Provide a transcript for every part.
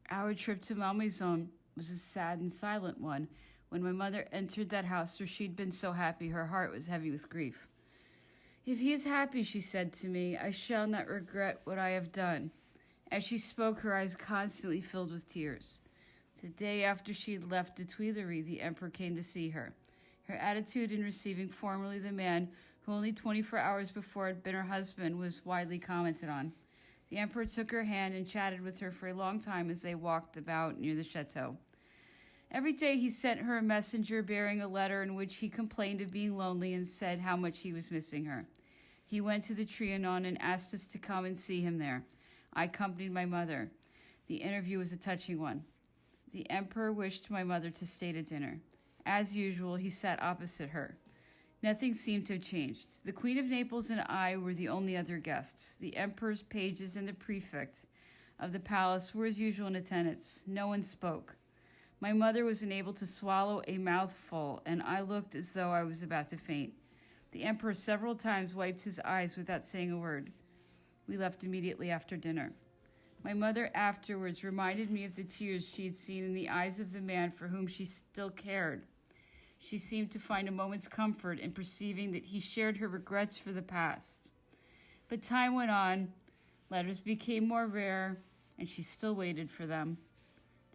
Our trip to Malmaison was a sad and silent one. When my mother entered that house where she'd been so happy, her heart was heavy with grief. "If he is happy," she said to me, "I shall not regret what I have done." As she spoke, her eyes constantly filled with tears. The day after she had left the Tuileries, the emperor came to see her. Her attitude in receiving formally the man who only 24 hours before had been her husband was widely commented on. The emperor took her hand and chatted with her for a long time as they walked about near the chateau. Every day he sent her a messenger bearing a letter in which he complained of being lonely and said how much he was missing her. He went to the Trianon and asked us to come and see him there. I accompanied my mother. The interview was a touching one. The emperor wished my mother to stay to dinner. As usual, he sat opposite her. Nothing seemed to have changed. The Queen of Naples and I were the only other guests. The emperor's pages and the prefect of the palace were as usual in attendance. No one spoke. My mother was unable to swallow a mouthful, and I looked as though I was about to faint. The emperor several times wiped his eyes without saying a word. We left immediately after dinner. My mother afterwards reminded me of the tears she had seen in the eyes of the man for whom she still cared. She seemed to find a moment's comfort in perceiving that he shared her regrets for the past. But time went on, letters became more rare, and she still waited for them.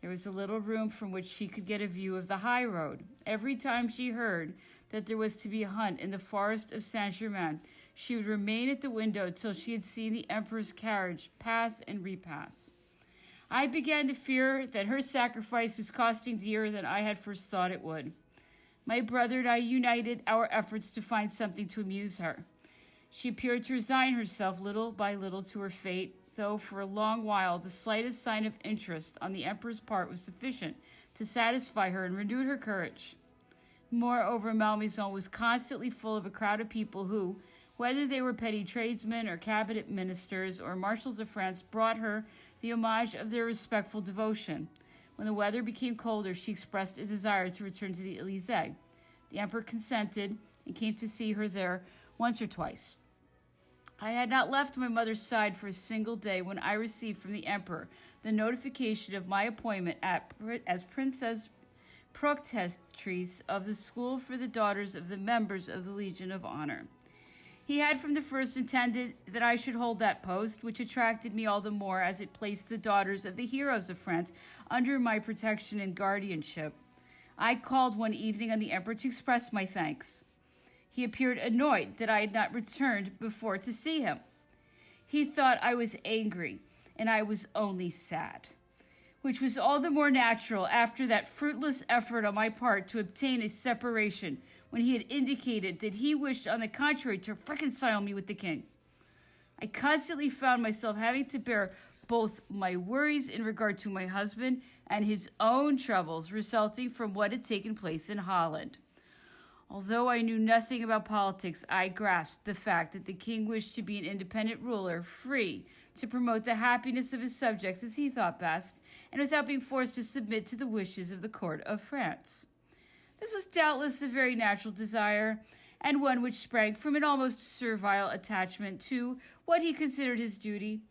There was a little room from which she could get a view of the high road. Every time she heard that there was to be a hunt in the forest of Saint-Germain, she would remain at the window till she had seen the emperor's carriage pass and repass. I began to fear that her sacrifice was costing dearer than I had first thought it would. My brother and I united our efforts to find something to amuse her. She appeared to resign herself little by little to her fate, though for a long while the slightest sign of interest on the emperor's part was sufficient to satisfy her and renew her courage. Moreover, Malmaison was constantly full of a crowd of people who, whether they were petty tradesmen or cabinet ministers or marshals of France, brought her the homage of their respectful devotion. When the weather became colder, she expressed a desire to return to the Élysée. The emperor consented and came to see her there once or twice. I had not left my mother's side for a single day when I received from the emperor the notification of my appointment as Princess Protectrice of the School for the Daughters of the Members of the Legion of Honor. He had from the first intended that I should hold that post, which attracted me all the more as it placed the daughters of the heroes of France under my protection and guardianship. I called one evening on the emperor to express my thanks. He appeared annoyed that I had not returned before to see him. He thought I was angry, and I was only sad, which was all the more natural after that fruitless effort on my part to obtain a separation when he had indicated that he wished, on the contrary, to reconcile me with the king. I constantly found myself having to bear both my worries in regard to my husband and his own troubles resulting from what had taken place in Holland. Although I knew nothing about politics, I grasped the fact that the king wished to be an independent ruler, free to promote the happiness of his subjects as he thought best, and without being forced to submit to the wishes of the court of France. This was doubtless a very natural desire, and one which sprang from an almost servile attachment to what he considered his duty,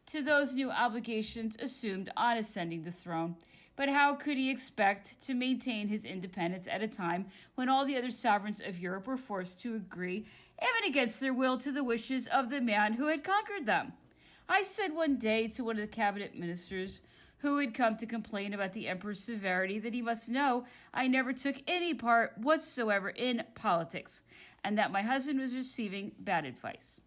to those new obligations assumed on ascending the throne. But how could he expect to maintain his independence at a time when all the other sovereigns of Europe were forced to agree, even against their will, to the wishes of the man who had conquered them? I said one day to one of the cabinet ministers who had come to complain about the emperor's severity that he must know I never took any part whatsoever in politics, and that my husband was receiving bad advice.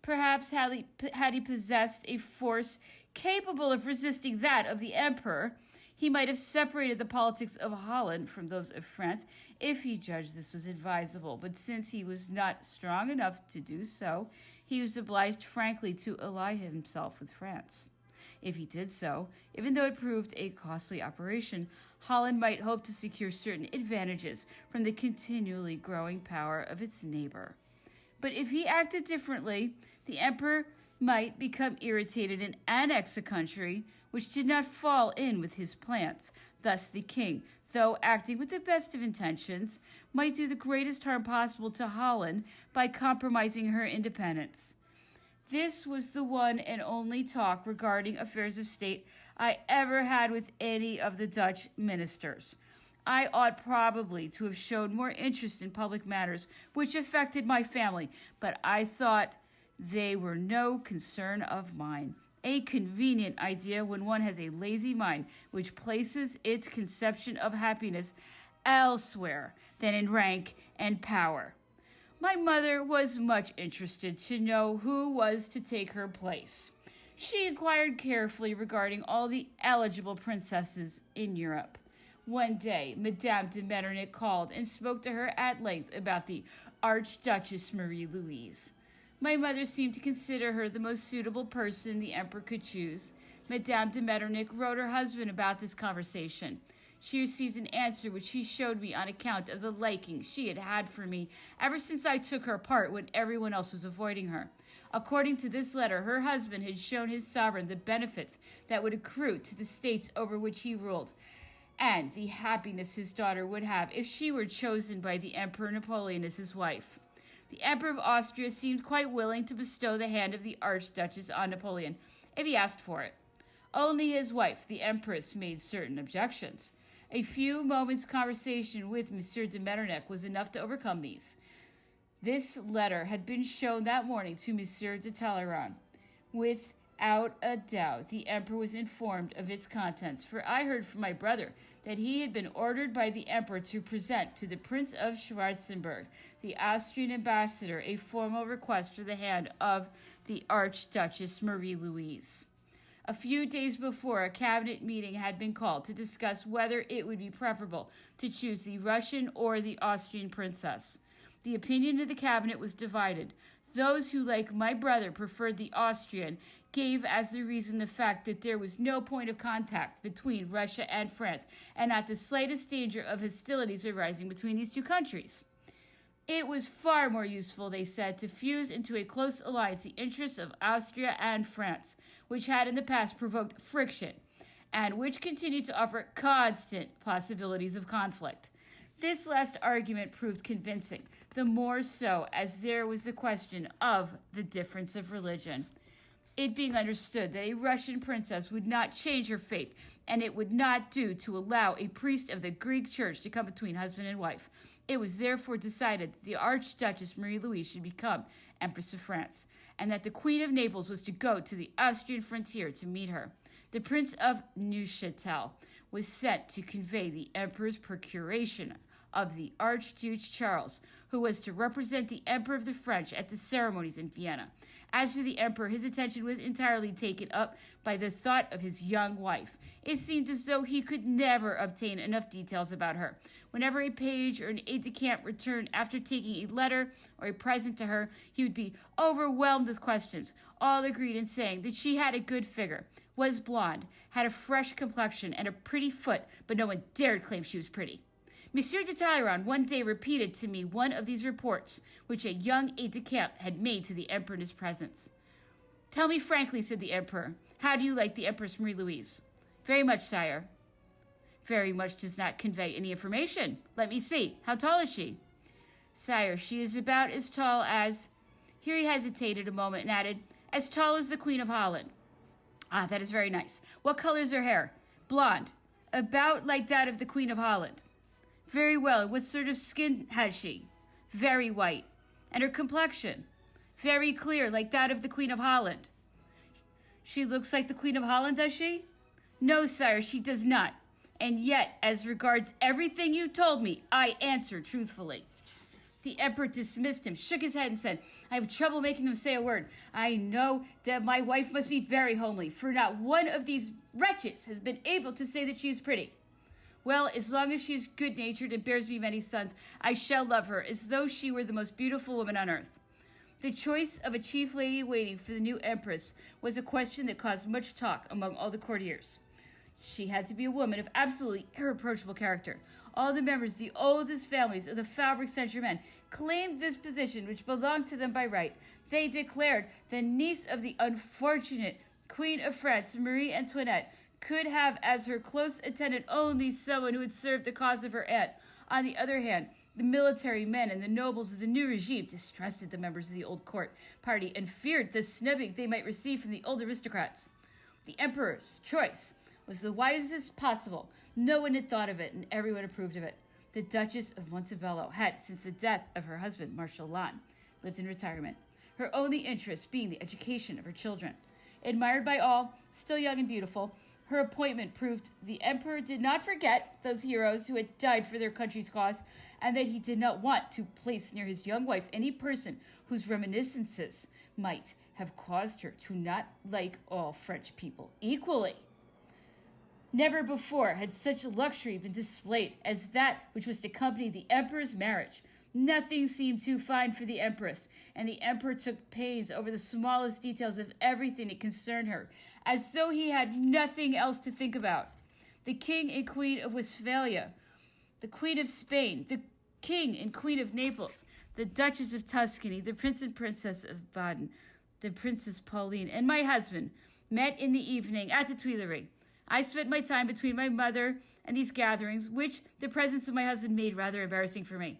Perhaps had he possessed a force capable of resisting that of the emperor, he might have separated the politics of Holland from those of France if he judged this was advisable. But since he was not strong enough to do so, he was obliged frankly to ally himself with France. If he did so, even though it proved a costly operation, Holland might hope to secure certain advantages from the continually growing power of its neighbor. But if he acted differently, the emperor might become irritated and annex a country which did not fall in with his plans. Thus the king, though acting with the best of intentions, might do the greatest harm possible to Holland by compromising her independence. This was the one and only talk regarding affairs of state I ever had with any of the Dutch ministers. I ought probably to have shown more interest in public matters which affected my family, but I thought they were no concern of mine. A convenient idea when one has a lazy mind which places its conception of happiness elsewhere than in rank and power. My mother was much interested to know who was to take her place. She inquired carefully regarding all the eligible princesses in Europe. One day, Madame de Metternich called and spoke to her at length about the Archduchess Marie-Louise. My mother seemed to consider her the most suitable person the emperor could choose. Madame de Metternich wrote her husband about this conversation. She received an answer which she showed me on account of the liking she had had for me ever since I took her part when everyone else was avoiding her. According to this letter, her husband had shown his sovereign the benefits that would accrue to the states over which he ruled, and the happiness his daughter would have if she were chosen by the Emperor Napoleon as his wife. The Emperor of Austria seemed quite willing to bestow the hand of the Archduchess on Napoleon if he asked for it. Only his wife, the Empress, made certain objections. A few moments' conversation with Monsieur de Metternich was enough to overcome these. This letter had been shown that morning to Monsieur de Talleyrand. Without a doubt, the Emperor was informed of its contents, for I heard from my brother that he had been ordered by the Emperor to present to the Prince of Schwarzenberg, the Austrian ambassador, a formal request for the hand of the Archduchess Marie-Louise. A few days before, a cabinet meeting had been called to discuss whether it would be preferable to choose the Russian or the Austrian princess. The opinion of the cabinet was divided. Those who, like my brother, preferred the Austrian gave as the reason the fact that there was no point of contact between Russia and France, and not the slightest danger of hostilities arising between these two countries. It was far more useful, they said, to fuse into a close alliance the interests of Austria and France, which had in the past provoked friction, and which continued to offer constant possibilities of conflict. This last argument proved convincing, the more so as there was the question of the difference of religion. It being understood that a Russian princess would not change her faith, and it would not do to allow a priest of the Greek church to come between husband and wife. It was therefore decided that the Archduchess Marie-Louise should become Empress of France, and that the Queen of Naples was to go to the Austrian frontier to meet her. The Prince of Neuchâtel was sent to convey the Emperor's procuration of the Archduke Charles, who was to represent the Emperor of the French at the ceremonies in Vienna. As for the Emperor, his attention was entirely taken up by the thought of his young wife. It seemed as though he could never obtain enough details about her. Whenever a page or an aide-de-camp returned after taking a letter or a present to her, he would be overwhelmed with questions. All agreed in saying that she had a good figure, was blonde, had a fresh complexion, and a pretty foot, but no one dared claim she was pretty. Monsieur de Talleyrand one day repeated to me one of these reports, which a young aide-de-camp had made to the Emperor in his presence. "Tell me frankly," said the Emperor, "how do you like the Empress Marie-Louise?" "Very much, sire." "Very much does not convey any information. Let me see. How tall is she?" "Sire, she is about as tall as—" Here he hesitated a moment and added, "as tall as the Queen of Holland." "Ah, that is very nice. What color is her hair?" "Blonde. About like that of the Queen of Holland." "Very well. And what sort of skin has she?" "Very white." "And her complexion?" "Very clear, like that of the Queen of Holland." "She looks like the Queen of Holland, does she?" "No, sire, she does not. And yet, as regards everything you told me, I answer truthfully." The Emperor dismissed him, shook his head, and said, "I have trouble making them say a word. I know that my wife must be very homely, for not one of these wretches has been able to say that she is pretty. Well, as long as she is good-natured and bears me many sons, I shall love her as though she were the most beautiful woman on earth." The choice of a chief lady-waiting for the new empress was a question that caused much talk among all the courtiers. She had to be a woman of absolutely irreproachable character. All the members of the oldest families of the Faubourg Saint-Germain claimed this position, which belonged to them by right. They declared the niece of the unfortunate Queen of France, Marie Antoinette, could have as her close attendant only someone who had served the cause of her aunt. On the other hand, The military men and the nobles of the new regime distrusted the members of the old court party and feared the snubbing they might receive from the old aristocrats. The emperor's choice was the wisest possible. No one had thought of it, and everyone approved of it. The Duchess of Montebello had, since the death of her husband, Marshal Lannes, lived in retirement, her only interest being the education of her children. Admired by all, still young and beautiful, her appointment proved the emperor did not forget those heroes who had died for their country's cause, and that he did not want to place near his young wife any person whose reminiscences might have caused her to not like all French people equally. Never before had such luxury been displayed as that which was to accompany the emperor's marriage. Nothing seemed too fine for the empress, and the emperor took pains over the smallest details of everything that concerned her, as though he had nothing else to think about. The king and queen of Westphalia, the queen of Spain, the king and queen of Naples, the duchess of Tuscany, the prince and princess of Baden, the princess Pauline, and my husband met in the evening at the Tuileries. I spent my time between my mother and these gatherings, which the presence of my husband made rather embarrassing for me.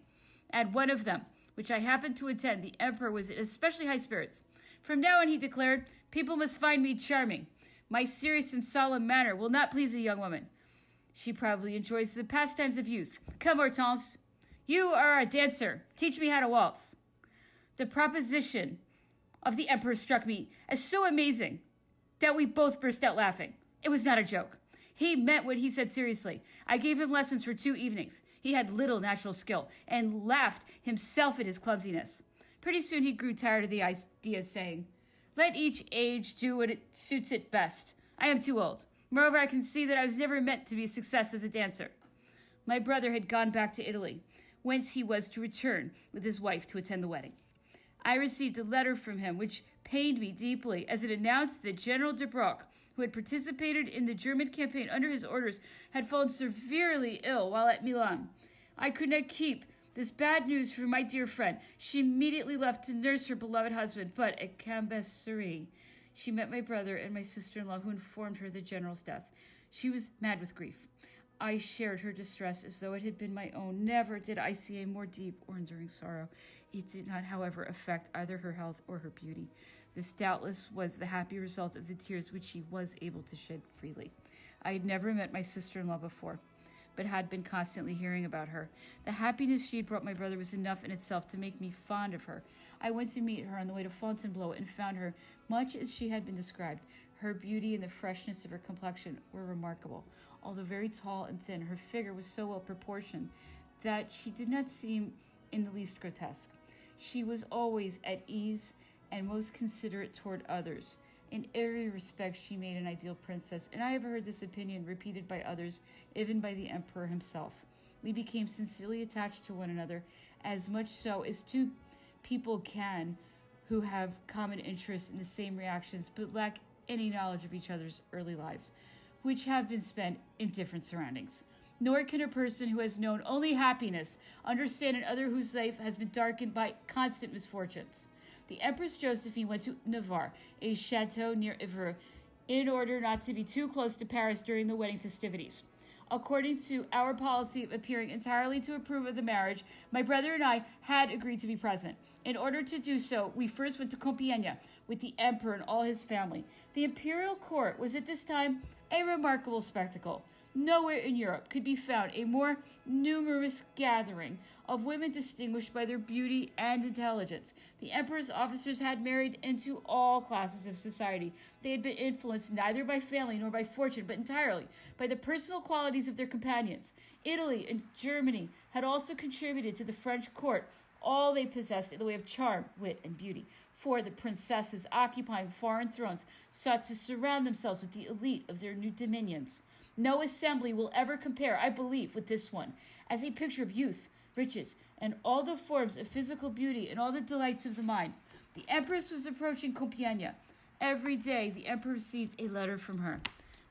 At one of them, which I happened to attend, the emperor was in especially high spirits. From now on, he declared, people must find me charming. My serious and solemn manner will not please a young woman. She probably enjoys the pastimes of youth. Come, Hortense, you are a dancer. Teach me how to waltz. The proposition of the emperor struck me as so amazing that we both burst out laughing. It was not a joke. He meant what he said seriously. I gave him lessons for 2 evenings. He had little natural skill and laughed himself at his clumsiness. Pretty soon he grew tired of the idea, saying, let each age do what it suits it best. I am too old. Moreover, I can see that I was never meant to be a success as a dancer. My brother had gone back to Italy, whence he was to return with his wife to attend the wedding. I received a letter from him which pained me deeply, as it announced that General de Brock, who had participated in the German campaign under his orders, had fallen severely ill while at Milan. I could not keep this bad news from my dear friend. She immediately left to nurse her beloved husband, but at Cambacérès she met my brother and my sister-in-law, who informed her of the general's death. She was mad with grief. I shared her distress as though it had been my own. Never did I see a more deep or enduring sorrow. It did not, however, affect either her health or her beauty. This doubtless was the happy result of the tears which she was able to shed freely. I had never met my sister-in-law before, but had been constantly hearing about her. The happiness she had brought my brother was enough in itself to make me fond of her. I went to meet her on the way to Fontainebleau and found her much as she had been described. Her beauty and the freshness of her complexion were remarkable. Although very tall and thin, her figure was so well proportioned that she did not seem in the least grotesque. She was always at ease and most considerate toward others. In every respect she made an ideal princess, and I have heard this opinion repeated by others, even by the emperor himself. We became sincerely attached to one another, as much so as two people can who have common interests in the same reactions but lack any knowledge of each other's early lives, which have been spent in different surroundings. Nor can a person who has known only happiness understand another whose life has been darkened by constant misfortunes. The Empress Josephine went to Navarre, a chateau near Evreux, in order not to be too close to Paris during the wedding festivities. According to our policy of appearing entirely to approve of the marriage, my brother and I had agreed to be present. In order to do so, we first went to Compiègne with the emperor and all his family. The imperial court was at this time a remarkable spectacle. Nowhere in Europe could be found a more numerous gathering of women distinguished by their beauty and intelligence. The emperor's officers had married into all classes of society. They had been influenced neither by family nor by fortune, but entirely by the personal qualities of their companions. Italy and Germany had also contributed to the French court all they possessed in the way of charm, wit, and beauty. For the princesses occupying foreign thrones sought to surround themselves with the elite of their new dominions. No assembly will ever compare, I believe, with this one, as a picture of youth, riches, and all the forms of physical beauty and all the delights of the mind. The empress was approaching Compiègne. Every day the emperor received a letter from her,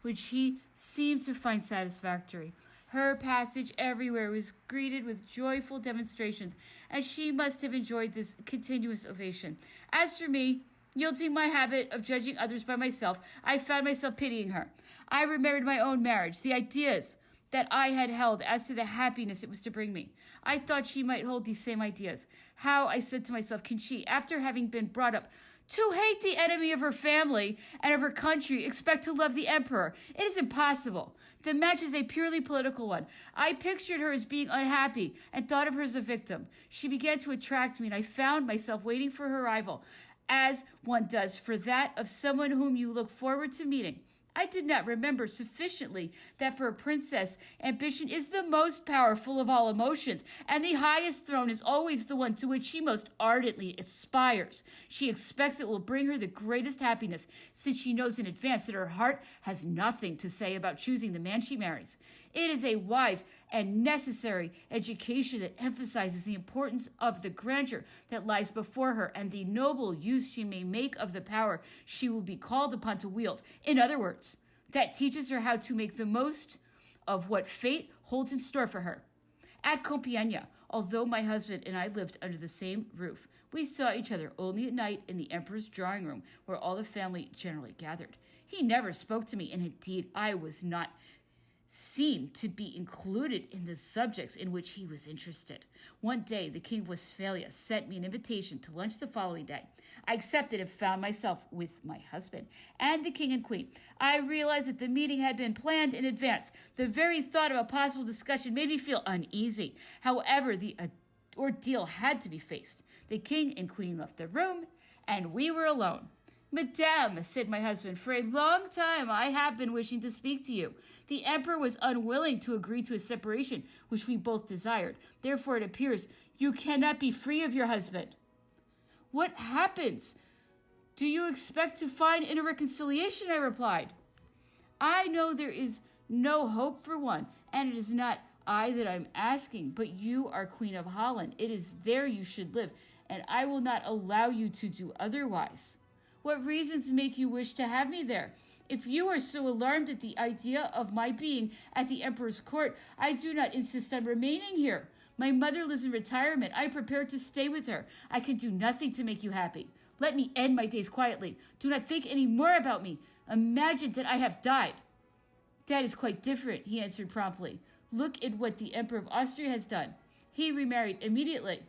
which he seemed to find satisfactory. Her passage everywhere was greeted with joyful demonstrations, and she must have enjoyed this continuous ovation. As for me, yielding my habit of judging others by myself, I found myself pitying her. I remembered my own marriage, the ideas that I had held as to the happiness it was to bring me. I thought she might hold these same ideas. How, I said to myself, can she, after having been brought up to hate the enemy of her family and of her country, expect to love the emperor? It is impossible. The match is a purely political one. I pictured her as being unhappy and thought of her as a victim. She began to attract me, and I found myself waiting for her arrival, as one does for that of someone whom you look forward to meeting. I did not remember sufficiently that for a princess, ambition is the most powerful of all emotions, and the highest throne is always the one to which she most ardently aspires. She expects it will bring her the greatest happiness, since she knows in advance that her heart has nothing to say about choosing the man she marries. It is a wise and necessary education that emphasizes the importance of the grandeur that lies before her and the noble use she may make of the power she will be called upon to wield. In other words, that teaches her how to make the most of what fate holds in store for her. At Compiègne, although my husband and I lived under the same roof, we saw each other only at night in the emperor's drawing room, where all the family generally gathered. He never spoke to me, and indeed I was not seemed to be included in the subjects in which he was interested. One day, the King of Westphalia sent me an invitation to lunch the following day. I accepted and found myself with my husband and the King and Queen. I realized that the meeting had been planned in advance. The very thought of a possible discussion made me feel uneasy. However, the ordeal had to be faced. The King and Queen left the room, and we were alone. Madame, said my husband, for a long time I have been wishing to speak to you. The emperor was unwilling to agree to a separation, which we both desired. Therefore, it appears you cannot be free of your husband. What happens? Do you expect to find in a reconciliation? I replied. I know there is no hope for one, and it is not I that I'm asking, but you are Queen of Holland. It is there you should live, and I will not allow you to do otherwise. What reasons make you wish to have me there? If you are so alarmed at the idea of my being at the emperor's court, I do not insist on remaining here. My mother lives in retirement. I am prepared to stay with her. I can do nothing to make you happy. Let me end my days quietly. Do not think any more about me. Imagine that I have died. That is quite different, he answered promptly. Look at what the Emperor of Austria has done. He remarried immediately.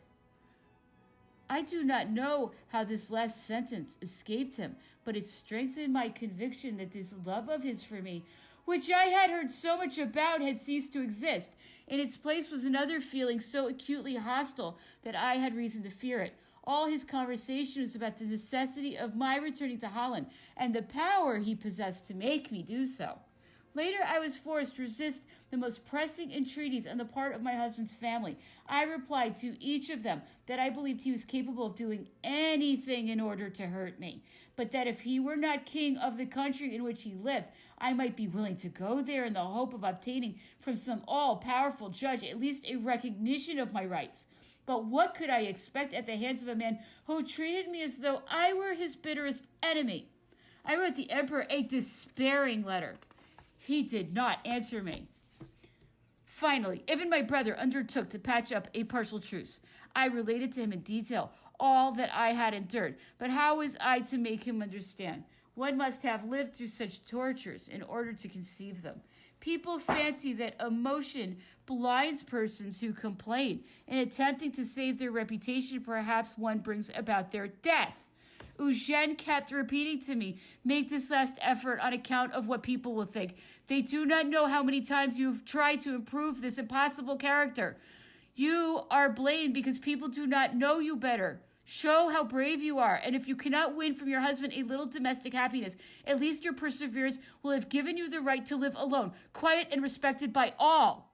I do not know how this last sentence escaped him, but it strengthened my conviction that this love of his for me, which I had heard so much about, had ceased to exist. In its place was another feeling so acutely hostile that I had reason to fear it. All his conversation was about the necessity of my returning to Holland and the power he possessed to make me do so. Later, I was forced to resist the most pressing entreaties on the part of my husband's family. I replied to each of them that I believed he was capable of doing anything in order to hurt me, but that if he were not king of the country in which he lived, I might be willing to go there in the hope of obtaining from some all-powerful judge at least a recognition of my rights. But what could I expect at the hands of a man who treated me as though I were his bitterest enemy? I wrote the emperor a despairing letter. He did not answer me. Finally, even my brother undertook to patch up a partial truce. I related to him in detail all that I had endured, but how was I to make him understand? One must have lived through such tortures in order to conceive them. People fancy that emotion blinds persons who complain. In attempting to save their reputation, perhaps one brings about their death. Eugène kept repeating to me, make this last effort on account of what people will think. They do not know how many times you've tried to improve this impossible character. You are blamed because people do not know you better. Show how brave you are, and if you cannot win from your husband a little domestic happiness, at least your perseverance will have given you the right to live alone, quiet and respected by all.